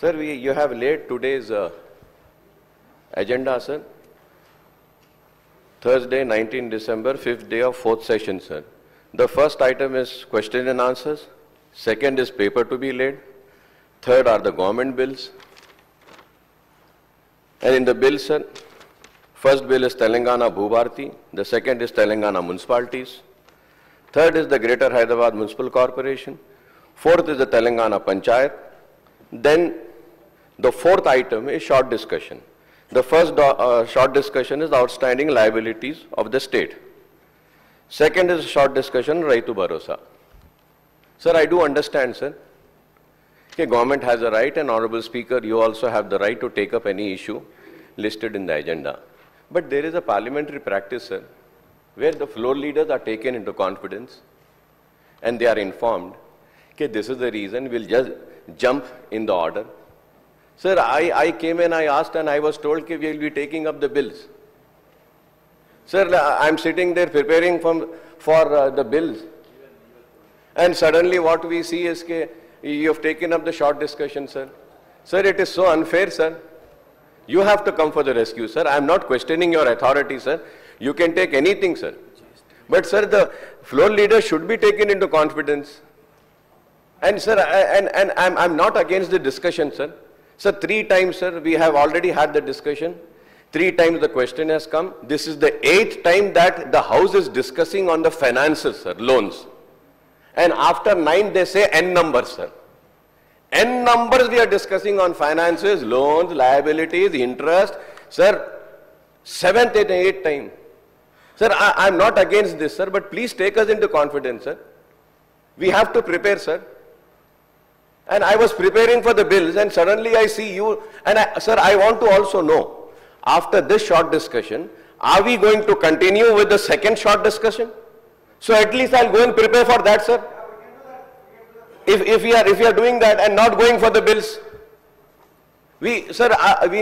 Sir, you have laid today's agenda, sir. Thursday, 19 December, 5th day of 4th session, sir. The first item is question and answers. Second is paper to be laid. Third are the government bills. And in the bill, sir, first bill is Telangana Bhubharti. The second is Telangana Municipalities. Third is the Greater Hyderabad Municipal Corporation. Fourth is the Telangana Panchayat. Then the fourth item is short discussion. The first short discussion is the outstanding liabilities of the state. Second is short discussion, Raitu Bharosa. Sir, I do understand, sir. Okay, government has a right, and Honorable Speaker, you also have the right to take up any issue listed in the agenda. But there is a parliamentary practice, sir, where the floor leaders are taken into confidence and they are informed, okay, this is the reason, we'll just jump in the order. Sir, I came and I asked and I was told that we will be taking up the bills. Sir, I'm sitting there preparing for the bills. And suddenly what we see is that you have taken up the short discussion, sir. Sir, it is so unfair, sir. You have to come for the rescue, sir. I'm not questioning your authority, sir. You can take anything, sir. But, sir, the floor leader should be taken into confidence. And, sir, I'm not against the discussion, sir. Sir, 3 times, sir, we have already had the discussion. 3 times the question has come. This is the 8th time that the House is discussing on the finances, sir, loans. And after 9, they say N numbers, sir. N numbers we are discussing on finances, loans, liabilities, interest. Sir, 7th and 8th time. Sir, I'm not against this, sir, but please take us into confidence, sir. We have to prepare, sir. And I was preparing for the bills and suddenly I see you. And sir, I want to also know, after this short discussion, are we going to continue with the second short discussion? So at least I'll go and prepare for that, sir. If we are doing that and not going for the bills, we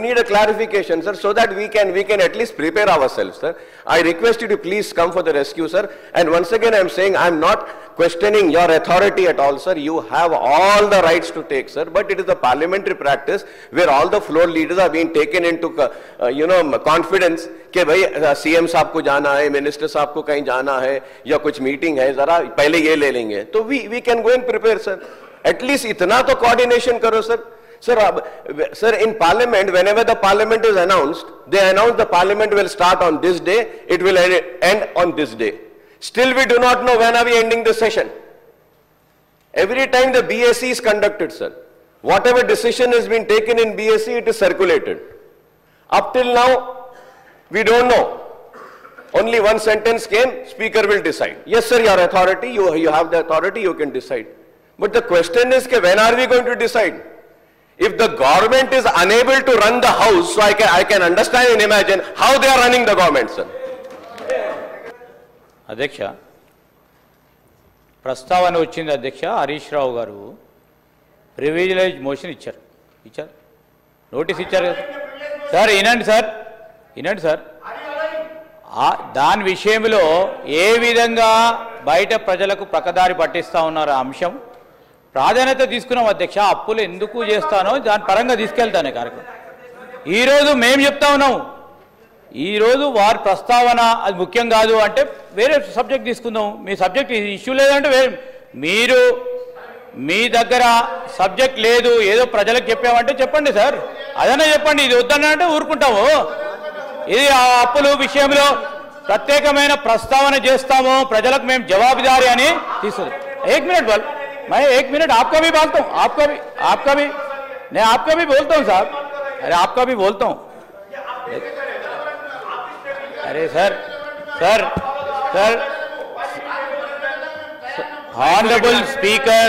need a clarification, sir, so that we can at least prepare ourselves, sir. I request you to please come for the rescue, sir. And once again, I'm saying I'm not questioning your authority at all, sir. You have all the rights to take, sir. But it is a parliamentary practice where all the floor leaders are being taken into, confidence कि भाई CM साहब को जाना है, minister साहब को कहीं जाना है, या कुछ meeting है, जरा पहले ये ले लेंगे. तो we can go and prepare, sir. At least इतना तो coordination करो, sir. Sir, in Parliament, whenever the Parliament is announced, they announce the Parliament will start on this day, it will end on this day. Still we do not know when are we ending the session. Every time the BSc is conducted, sir, whatever decision has been taken in BSc, it is circulated. Up till now, we don't know. Only one sentence came, Speaker will decide. Yes, sir, your authority, you have the authority, you can decide. But the question is, when are we going to decide? If the government is unable to run the House, so I can understand and imagine how they are running the government, sir. అధ్యక్ష ప్రస్తావన వచ్చింది అధ్యక్ష హరీష్ రావు గారు privilege motion ఇచ్చారు notice ఇచ్చారు కదా sir వినండి sir దాని విషయంలో ఏ విధంగా బయట ప్రజలకు ప్రకదారి పట్టిస్తా ఉన్నారు ఆ అంశం ప్రాధాన్యత తీసుకున్నాం అధ్యక్ష అప్పులు ఎందుకు చేస్తానో దాని పరంగా తీసుకెళ్తానే కార్యక్రమం ఈరోజు మేము చెప్తా ఉన్నాం ఈరోజు వారి ప్రస్తావన అది ముఖ్యం కాదు అంటే వేరే సబ్జెక్ట్ తీసుకుందాం మీ సబ్జెక్ట్ ఇష్యూ లేదంటే మీరు మీ దగ్గర సబ్జెక్ట్ లేదు ఏదో ప్రజలకు చెప్పామంటే చెప్పండి సార్ అదనే చెప్పండి ఇది వద్దనంటే ఊరుకుంటాము ఇది ఆ అప్పుల విషయంలో ప్రత్యేకమైన ప్రస్తావన చేస్తాము ప్రజలకు మేము జవాబుదారీ అని తీసుకుంది एक मिनट बोल मैं 1 मिनट आपका भी बोलता हूँ आपका भी मैं आपका भी बोलता हूँ साहब अरे आपका भी बोलता हूँ अरे sir honourable speaker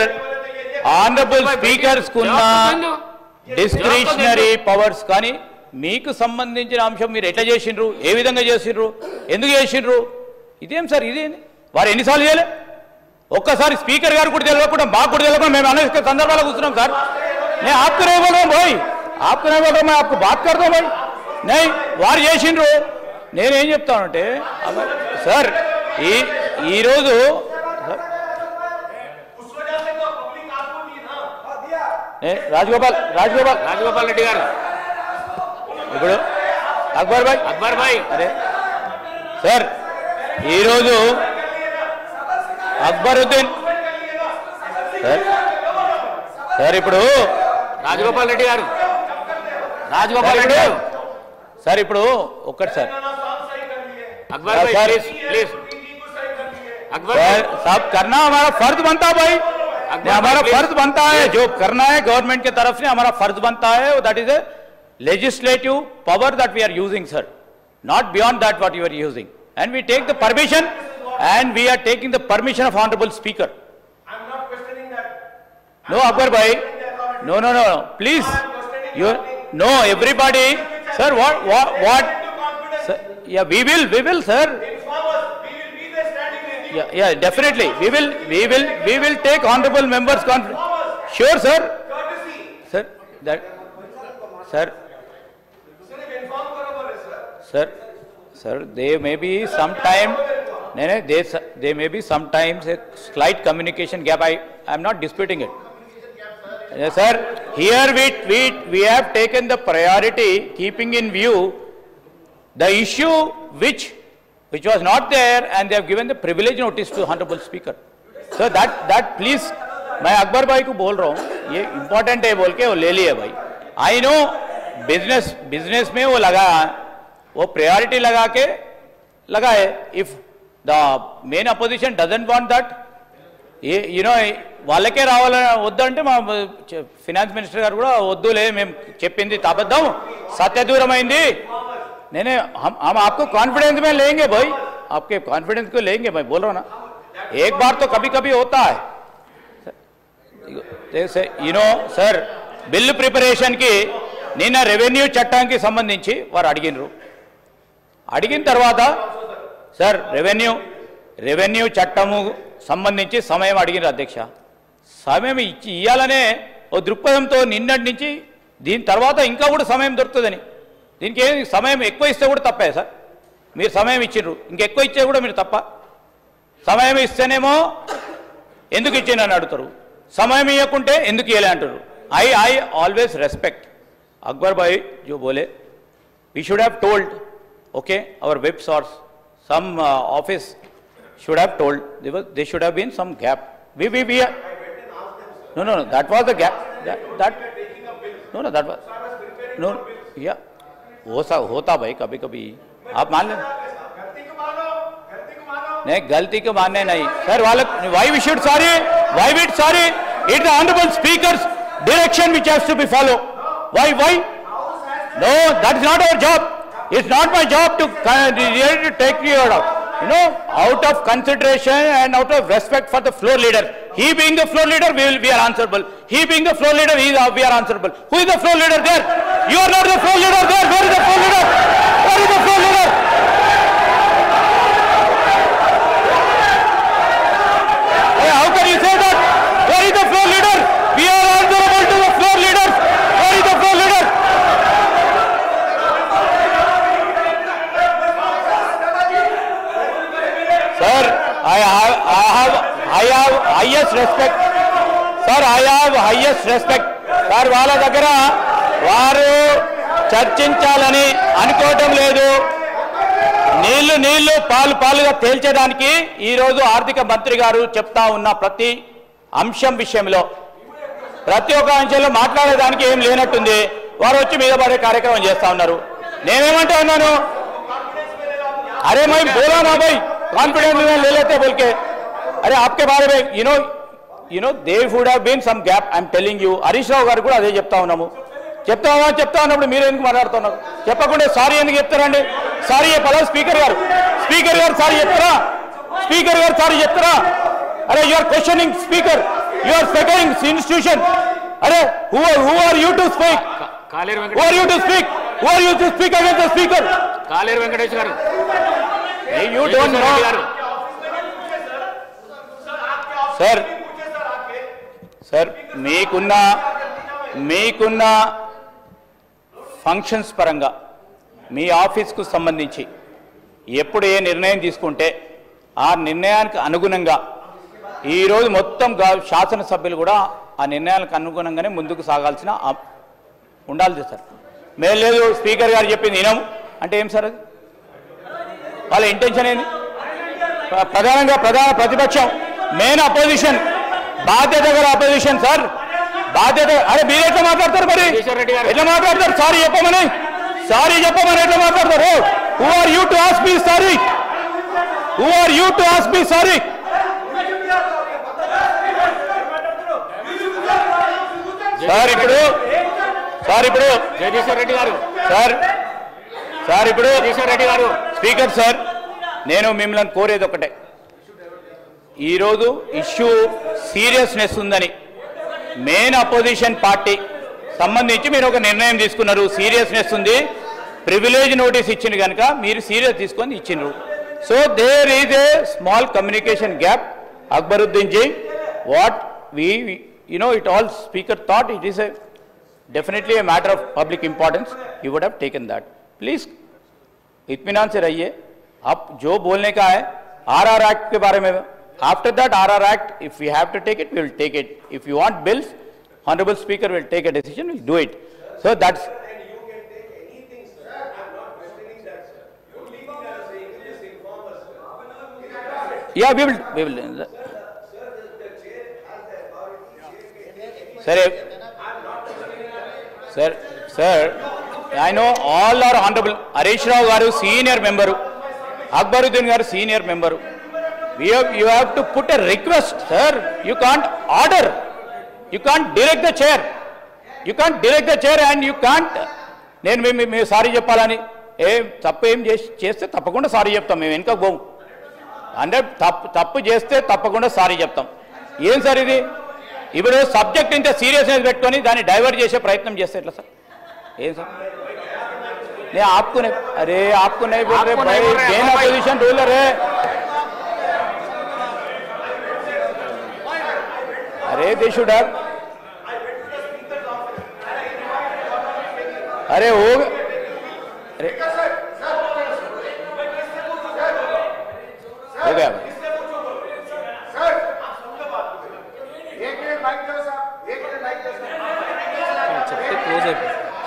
discretionary powers కానీ మీకు సంబంధించిన అంశం మీరు ఎట్లా చేసిండ్రు ఏ విధంగా చేసిండ్రు ఎందుకు చేసిండ్రు ఇదేం సార్ ఇదేంది వారు ఎన్నిసార్లు చేయలే ఒక్కసారి స్పీకర్ గారు కూడా తెలియకుండా మాకు కూడా తెలియకుండా మేము అనేక సందర్భాల్లో కూర్చున్నాం సార్ నేను आपको नहीं बोल रहा हूं भाई आपको नहीं बोल रहा मैं आपको बात करता हूं भाई नहीं వారు చేసిండ్రు నేనేం చెప్తానంటే సార్ ఈ రోజు రాజగోపాల్ రెడ్డి గారు ఇప్పుడు అక్బర్ భాయ్ అరే సార్ ఈరోజు అక్బరుద్దీన్ సార్ ఇప్పుడు రాజగోపాల్ రెడ్డి గారు సార్ ఇప్పుడు ఒక్కటి సార్ अकबर भाई प्लीज अकबर साहब करना हमारा फर्ज बनता है भाई हमारा फर्ज बनता है जो करना है गवर्नमेंट के तरफ से हमारा फर्ज बनता है that is a legislative power that we are using sir not beyond that what you are using and we take the permission and we are taking the permission of honorable speaker. I am not questioning that. No Akbar bhai no please you no everybody sir what sir, yeah we will sir yeah definitely we will take honorable members conference sure sir sir that sir there may be sometime there may be sometimes a slight communication gap. I am not disputing it. Yes, sir. Here we have taken the priority keeping in view the issue which was not there and they have given the privilege notice to honorable speaker. So that please मैं अकबर भाई को बोल रहा हूँ ये important है बोल के वो ले लिए भाई. I know business में वो लगा वो priority लगा के लगाए. If the main opposition doesn't want that you know వాళ్ళకే రావాలని వద్దంటే మా ఫినాన్స్ మినిస్టర్ గారు కూడా వద్దులే మేము చెప్పింది అబద్ధం సత్యదూరమైంది నేనే हम आपको कॉन्फिडेंस में लेंगे भाई आपके कॉन्फिडेंस को लेंगे भाई बोल रहा हूँ ना एक बार तो कभी कभी होता है जैसे you know sir bill preparation కి నిన్న రెవెన్యూ చట్టానికి సంబంధించి వారు అడిగిన తర్వాత సార్ రెవెన్యూ చట్టము సంబంధించి సమయం అడిగిన అధ్యక్ష సమయం ఇవ్వాలనే ఓ దృక్పథంతో నిన్నటి నుంచి దీని తర్వాత ఇంకా కూడా సమయం దొరుకుతుందని దీనికి సమయం ఎక్కువ ఇస్తే కూడా తప్పే సార్ మీరు సమయం ఇచ్చిండ్రు ఇంకెక్కువ ఇచ్చే కూడా మీరు తప్ప సమయం ఇస్తేనేమో ఎందుకు ఇచ్చిందని అడుగుతారు సమయం ఇవ్వకుంటే ఎందుకు ఇవ్వలే అంటారు I always respect Akbar bhai jo bole we should have told okay our web source some office should have told there should have been some gap we no that was the gap that no that was no yeah होता भाई कभी कभी आप मान लें नहीं गलती को मानने नहीं सर वाले why we should sorry it's the honorable speakers direction which has to be followed. Why? No, that is not our job. It's not my job to take you out. You know, out of consideration and out of respect for the floor leader. He being the floor leader, we are answerable. He being the floor leader, we are answerable. Who is the floor leader there? You are not the floor leader there. Where is the floor leader? Where is the floor leader? Hey, how can you say that? Where is the floor leader? We are answerable to the floor leader. Where is the floor leader? Sir, I have highest respect. Sir, I have highest respect. Sir, వాళ్ళ దగ్గర వారు చర్చించాలని అనుకోవటం లేదు. నీళ్లు పాలుగా తేల్చేదానికి ఈరోజు ఆర్థిక మంత్రి గారు చెప్తా ఉన్న ప్రతి అంశం విషయంలో ప్రతి ఒక్క అంశంలో మాట్లాడేదానికి ఏం లేనట్టుంది వారు వచ్చి మీద పడే కార్యక్రమం చేస్తా ఉన్నారు నేనేమంటా ఉన్నాను अरे मैं बोला ना भाई कॉन्फिडेंस में ले लेते बोल के अरे आपके बारे में you know there would have been some gap I'm telling you Harish Rao గారు కూడా అదే చెప్తా ఉన్నాము చెప్తా ఉన్నప్పుడు మీరు ఎందుకు మాట్లాడుతున్నారు చెప్పకుండా సారీ ఎందుకు చెప్తారండి సారీ చెప్పాలా స్పీకర్ గారు సారీ చెప్తారా అరే you are questioning speaker you are seconding institution are who are you to speak who are you to speak against the speaker Kaler Venkatesh garu you don't know sir మీకున్న functions పరంగా మీ office కు సంబంధించి ఎప్పుడు ఏ నిర్ణయం తీసుకుంటే ఆ నిర్ణయానికి అనుగుణంగా ఈ రోజు మొత్తం శాసనసభ్యులు కూడా ఆ నిర్ణయాలకు అనుగుణంగానే ముందుకు సాగాల్సిన ఉండాలి సార్. మేము లేదు స్పీకర్ గారు చెప్పింది వినము అంటే ఏం సార్? అది వాళ్ళ ఇంటెన్షన్ ఏంది? ప్రధాన ప్రతిపక్షం మెయిన్ అపోజిషన్, బాధ్యత గల అపోజిషన్ సార్, బాధ్యత. అరే మీరు ఎట్లా మాట్లాడతారు మరి? ఎట్లా మాట్లాడతారు? సారీ చెప్పమని ఎట్లా మాట్లాడతారు? Who are you to ask me sorry? Who are you to ask me sorry? Jagadishwar Reddy గారు స్పీకర్ సార్, నేను మిమ్మల్ని కోరేది ఒకటే, ఈరోజు ఇష్యూ సీరియస్నెస్ ఉందని మెయిన్ అపోజిషన్ పార్టీ సంబంధించి మీరు ఒక నిర్ణయం తీసుకున్నారు, సీరియస్నెస్ ఉంది, ప్రివిలేజ్ నోటీస్ ఇచ్చింది కనుక మీరు సీరియస్ తీసుకొని ఇచ్చిండ్రు. So there is a small communication gap. Akbaruddin ji, what it all speaker thought it is definitely a matter of public importance, he would have taken that. Please इत्मीनान से रहिए. अब जो बोलने का है RR Act के बारे में, after that RR Act, if we have to take it, we will take it. If you want bills, Honorable Speaker will take a decision, we'll do it. So that's. And you can take anything, sir. I'm not questioning that, sir. You're leaving that saying, just inform us, sir. Yeah, we will. Sir, I know all are honorable. Harish Rao garu senior member, Akbaruddin garu senior member. You have to put a request, sir. You can't order. You can't direct the chair. And you can't. నేను మేము sorry చెప్పాలని తప్పేం చేస్తే తప్పకుండా sorry చెప్తాం, మేము వెనుక పోము. అంటే తప్పు చేస్తే తప్పకుండా సారీ చెప్తాం. ఏం సార్ ఇది? ఇప్పుడు సబ్జెక్ట్ ఇంత సీరియస్నెస్ పెట్టుకొని దాన్ని డైవర్ట్ చేసే ప్రయత్నం చేస్తే ఎట్లా సార్? ఏం సార్? నేను आपको नहीं बोल रहे भाई, मेन अपोजिशन रूलर है. अरे दे शुड हैव, अरे हो गया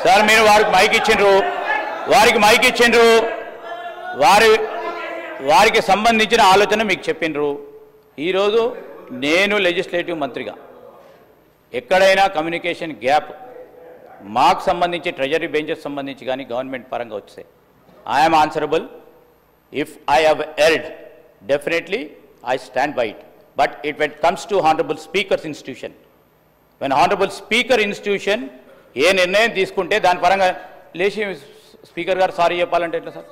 సార్. మీరు వారికి మైక్ ఇచ్చిండ్రు, వారికి సంబంధించిన ఆలోచన మీకు చెప్పిండ్రు. ఈరోజు నేను లెజిస్లేటివ్ మంత్రిగా ఎక్కడైనా కమ్యూనికేషన్ గ్యాప్ మాకు సంబంధించి ట్రెజరీ బెంచెస్ సంబంధించి కానీ గవర్నమెంట్ పరంగా వస్తే I'm answerable. If I have erred, definitely I stand by it. But it when comes to honourable speaker's institution, when honourable speaker institution ఏ నిర్ణయం తీసుకుంటే దాని పరంగా లేచి స్పీకర్ గారు సారీ చెప్పాలంటే ఎట్లా సార్?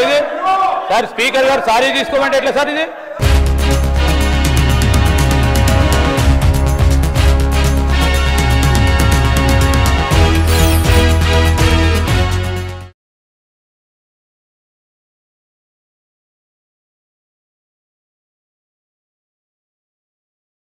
ఇది సార్ స్పీకర్ గారు సారీ తీసుకోమంటే ఎట్లా సార్ ఇది?